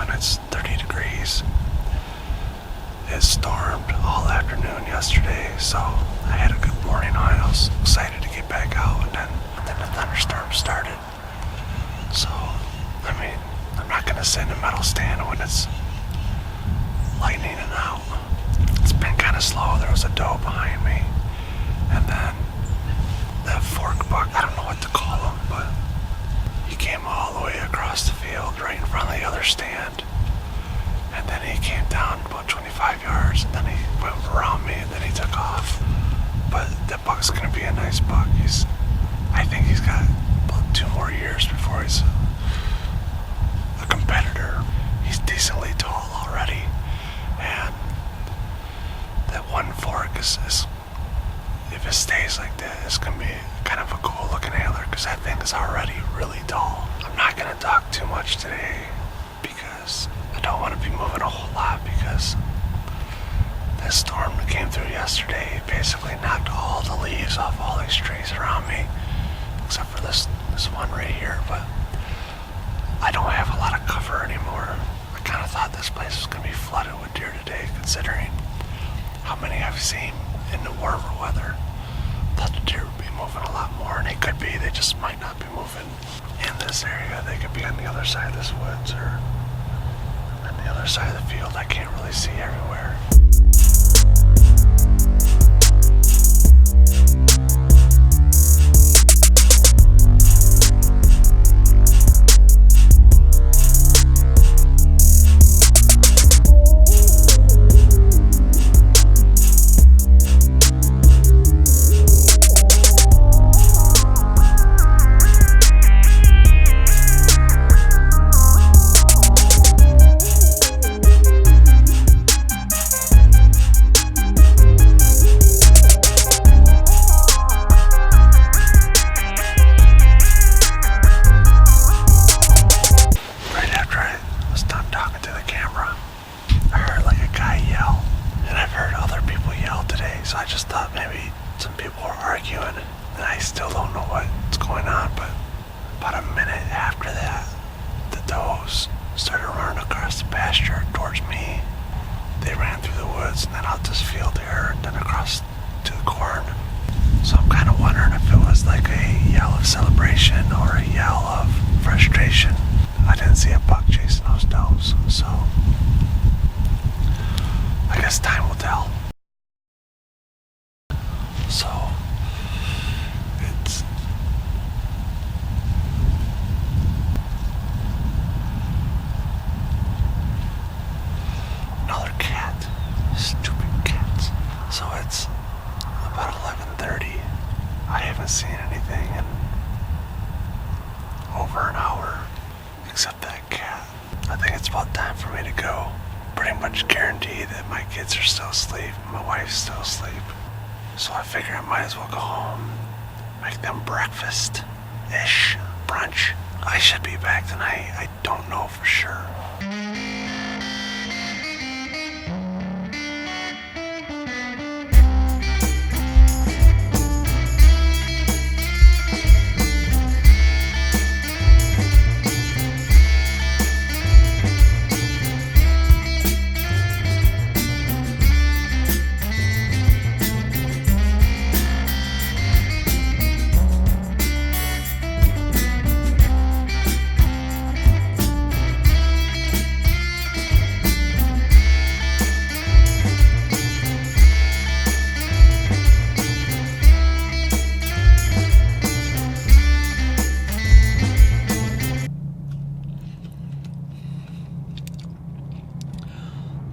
when it's 30 degrees. It stormed all afternoon yesterday, so I had a good morning on it. I was excited to get back out, and then the thunderstorm started. So, I mean, I'm not going to sit in a metal stand when it's lightning and out. It's been kind of slow. There was a doe behind me, and then that fork buck, I don't know what to call him, but he came all the way across the field right in front of the other stand, and then he came down about 25 yards, and then he went around me, and then he took off. But that buck's going to be a nice buck. I think he's got about 2 more years before he's a competitor. He's decently tall already, and that one fork is if it stays like that, it's going to be kind of a cool looking antler, because that thing is already really tall. I'm not going to talk too much today because I don't want to be moving a whole lot, because that storm that came through yesterday basically knocked all the leaves off all these trees around me, except for this one right here. But I don't have a lot of cover anymore. I kind of thought this place was going to be flooded with deer today, considering how many I've seen in the warmer weather. Thought the deer would be moving a lot more, and they could be. They just might not be moving in this area. They could be on the other side of this woods or on the other side of the field. I can't really see everywhere. So I figure I might as well go home, make them breakfast-ish, brunch. I should be back tonight. I don't know for sure.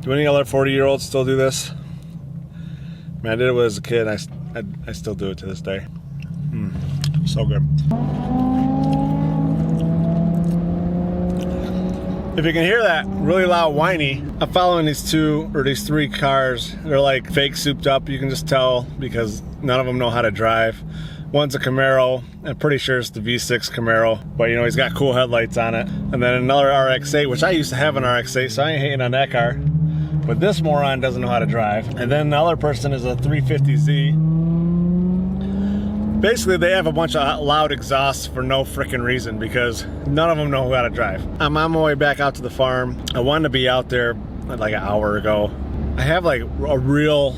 Do any other 40-year-olds still do this? I mean, I did it as a kid. I still do it to this day. So good. If you can hear that really loud whiny, I'm following these three cars. They're like fake souped up. You can just tell because none of them know how to drive. One's a Camaro. I'm pretty sure it's the V6 Camaro, but you know, he's got cool headlights on it. And then another RX-8, which I used to have an RX-8, so I ain't hating on that car. But this moron doesn't know how to drive. And then the other person is a 350Z. Basically, they have a bunch of loud exhausts for no freaking reason because none of them know how to drive. I'm on my way back out to the farm. I wanted to be out there like an hour ago. I have like a real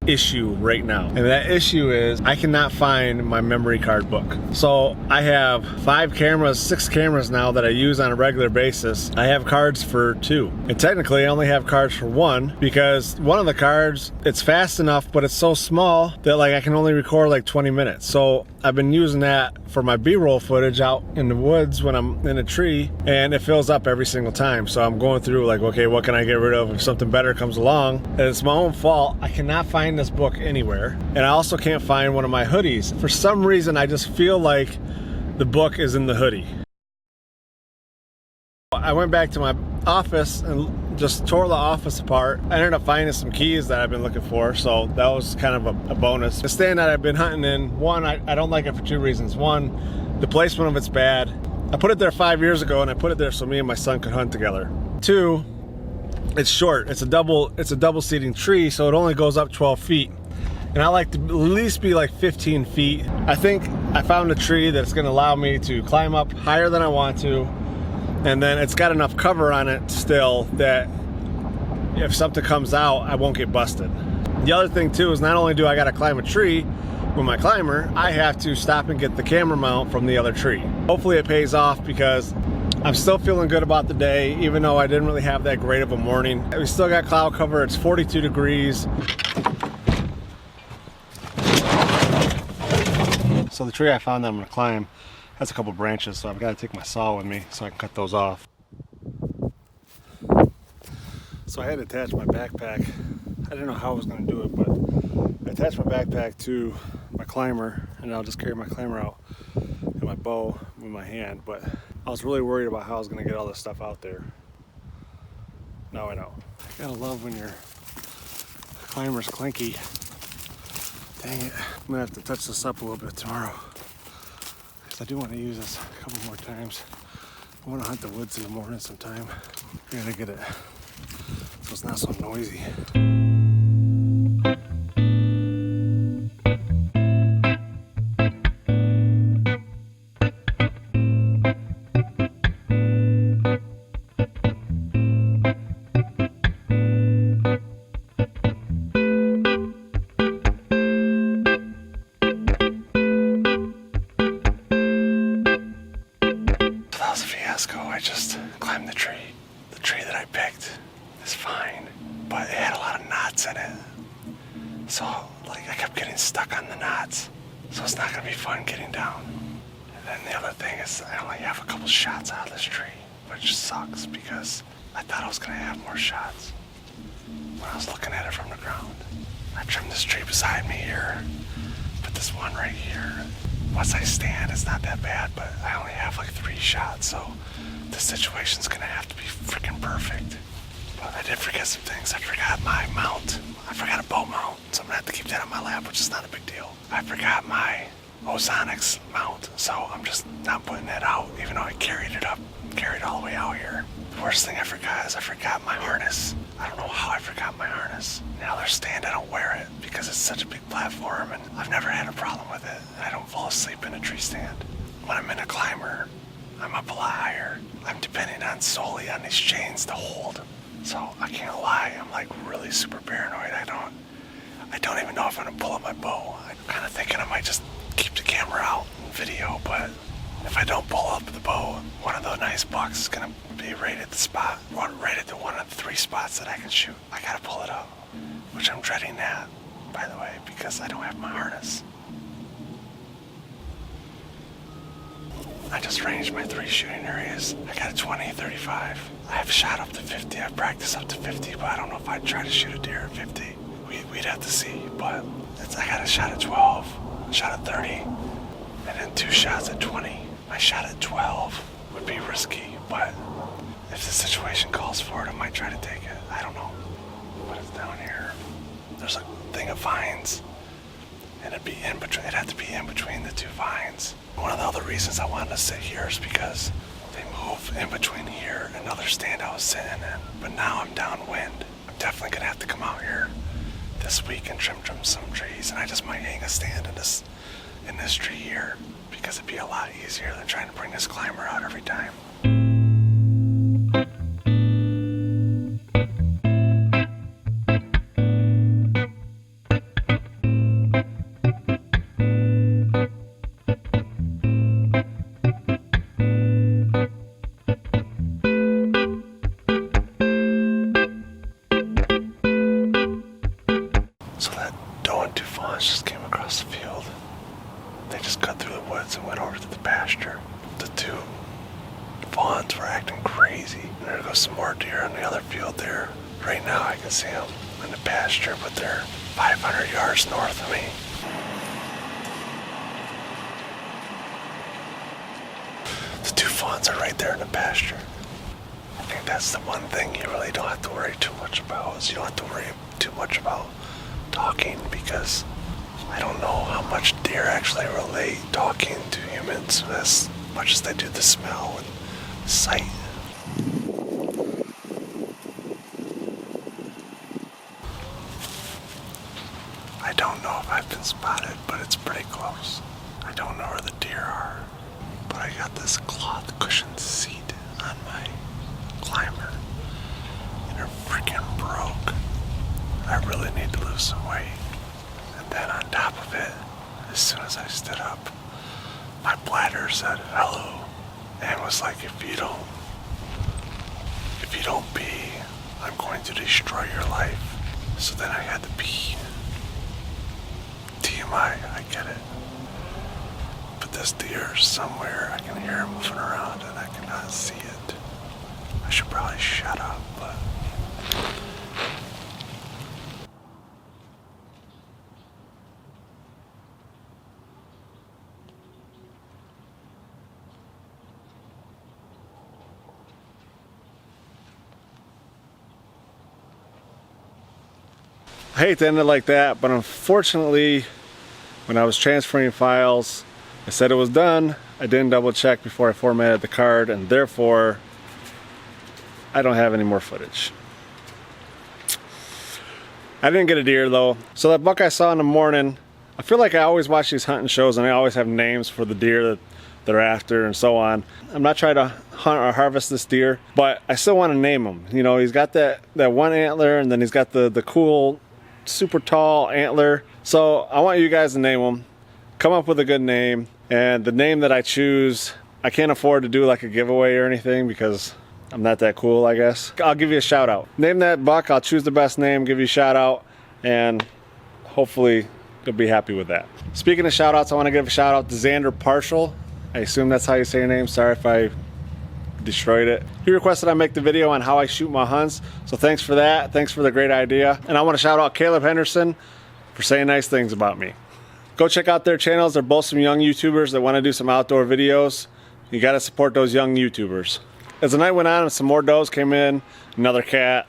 issue right now, and that issue is I cannot find my memory card book. So I have 6 cameras now that I use on a regular basis. I have cards for 2, and technically I only have cards for 1 because one of the cards, it's fast enough but it's so small that like I can only record like 20 minutes. So I've been using that for my B-roll footage out in the woods when I'm in a tree, and it fills up every single time. So I'm going through like, okay, what can I get rid of if something better comes along? And it's my own fault. I cannot find this book anywhere, and I also can't find one of my hoodies. For some reason, I just feel like the book is in the hoodie. I went back to my office and just tore the office apart. I ended up finding some keys that I've been looking for, so that was kind of a bonus. The stand that I've been hunting in, one, I don't like it for 2 reasons. One, the placement of it's bad. I put it there 5 years ago, and I put it there so me and my son could hunt together. 2, it's short. It's a double seating tree, so it only goes up 12 feet. And I like to at least be like 15 feet. I think I found a tree that's gonna allow me to climb up higher than I want to, and then it's got enough cover on it still that if something comes out, I won't get busted. The other thing too is not only do I gotta climb a tree with my climber, I have to stop and get the camera mount from the other tree. Hopefully it pays off because I'm still feeling good about the day, even though I didn't really have that great of a morning. We still got cloud cover, it's 42 degrees. So the tree I found that I'm gonna climb has a couple branches, so I've got to take my saw with me so I can cut those off. So I had to attach my backpack. I didn't know how I was gonna do it, but I attached my backpack to my climber, and I'll just carry my climber out and my bow with my hand. But I was really worried about how I was gonna get all this stuff out there. Now I know. I gotta love when your climber's clinky. Dang it, I'm gonna have to touch this up a little bit tomorrow, because I do want to use this a couple more times. I want to hunt the woods in the morning sometime. I gotta get it so it's not so noisy. I just climbed the tree. The tree that I picked is fine, but it had a lot of knots in it. So, like, I kept getting stuck on the knots. So it's not gonna be fun getting down. And then the other thing is I only have a couple shots out of this tree, which sucks because I thought I was gonna have more shots when I was looking at it from the ground. I trimmed this tree beside me here, put this one right here. Once I stand, it's not that bad, but I only have like 3 shots, so this situation's gonna have to be freaking perfect. But I did forget some things. I forgot my mount. I forgot a bow mount, so I'm gonna have to keep that on my lap, which is not a big deal. I forgot my Ozonics mount, so I'm just not putting that out, even though I carried it all the way out here. The worst thing I forgot is I forgot my harness. I don't know how I forgot my harness. Now their stand, I don't wear it because it's such a big platform, and I've never had a problem with it, and I don't fall asleep in a tree stand. When I'm in a climber, I'm up a lot higher. I'm depending solely on these chains to hold. So I can't lie, I'm like really super paranoid. I don't even know if I'm gonna pull up my bow. I'm kind of thinking I might just keep the camera out and video, but if I don't pull up the bow, one of those nice bucks is gonna be right at the spot, right at the one of the 3 spots that I can shoot. I gotta pull it up, which I'm dreading that, by the way, because I don't have my harness. I just ranged my 3 shooting areas. I got a 20, 35. I have shot up to 50. I've practiced up to 50, but I don't know if I'd try to shoot a deer at 50. We'd have to see, but I got a shot at 12, a shot at 30, and then 2 shots at 20. My shot at 12 would be risky, but if the situation calls for it, I might try to take it. I don't know. But it's down here. There's a thing of vines, and it'd have to be in between the 2 vines. One of the other reasons I wanted to sit here is because they move in between here and another stand I was sitting in. But now I'm downwind. I'm definitely gonna have to come out here this week and trim some trees, and I just might hang a stand in in this tree here because it'd be a lot easier than trying to bring this climber out every time. So that doe and two fawns just came across the field. They just cut through the woods and went over to the pasture. The two fawns were acting crazy. And there goes some more deer on the other field there. Right now I can see them in the pasture, but they're 500 yards north of me. The two fawns are right there in the pasture. I think that's the one thing you really don't have to worry too much about, is you don't have to worry too much about talking, because I don't know how much deer actually relate talking to humans as much as they do the smell and sight. I don't know if I've been spotted, but it's pretty close. I don't know where the deer are, but I got this cloth cushioned seat on my climber, and they're freaking broke. I really need to lose some weight. And then on top of it, as soon as I stood up, my bladder said hello and was like, if you don't pee, I'm going to destroy your life. So then I had to pee. TMI, I get it. But this deer is somewhere. I can hear him moving around and I cannot see it. I should probably shut up, but I hate to end it like that, but unfortunately, when I was transferring files, I said it was done. I didn't double check before I formatted the card, and therefore, I don't have any more footage. I didn't get a deer though. So that buck I saw in the morning, I feel like I always watch these hunting shows and they always have names for the deer that they're after and so on. I'm not trying to hunt or harvest this deer, but I still want to name him. You know, he's got that one antler, and then he's got the cool, super tall antler. So I want you guys to name him. Come up with a good name, and the name that I choose, I can't afford to do like a giveaway or anything because I'm not that cool, I guess. I'll give you a shout out. Name that buck, I'll choose the best name, give you a shout out, and hopefully you'll be happy with that. Speaking of shout outs, I want to give a shout out to Xander Partial. I assume that's how you say your name. Sorry if I destroyed it. He requested I make the video on how I shoot my hunts, so thanks for that. Thanks for the great idea. And I want to shout out Caleb Henderson for saying nice things about me. Go check out their channels. They're both some young YouTubers that want to do some outdoor videos. You got to support those young YouTubers. As the night went on, some more does came in, another cat,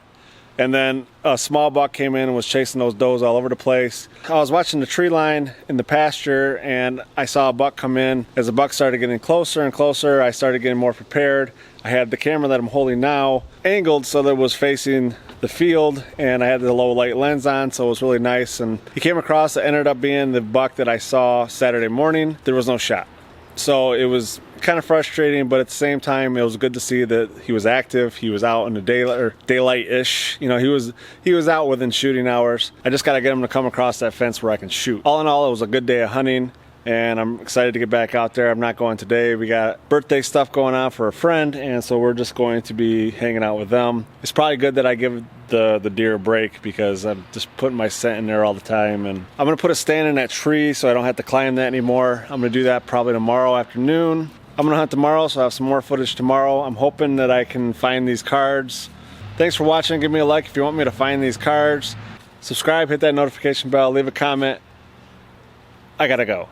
and then a small buck came in and was chasing those does all over the place. I was watching the tree line in the pasture and I saw a buck come in. As the buck started getting closer and closer, I started getting more prepared. I had the camera that I'm holding now angled so that it was facing the field, and I had the low light lens on, so it was really nice. And he came across, it ended up being the buck that I saw Saturday morning. There was no shot. So it was kind of frustrating, but at the same time, it was good to see that he was active. He was out in the daylight, or daylight-ish. You know, he was out within shooting hours. I just got to get him to come across that fence where I can shoot. All in all, it was a good day of hunting, and I'm excited to get back out there. I'm not going today. We got birthday stuff going on for a friend, and so we're just going to be hanging out with them. It's probably good that I give the deer a break because I'm just putting my scent in there all the time. And I'm going to put a stand in that tree so I don't have to climb that anymore. I'm going to do that probably tomorrow afternoon. I'm going to hunt tomorrow, so I'll have some more footage tomorrow. I'm hoping that I can find these cards. Thanks for watching. Give me a like if you want me to find these cards. Subscribe, hit that notification bell, leave a comment. I gotta go.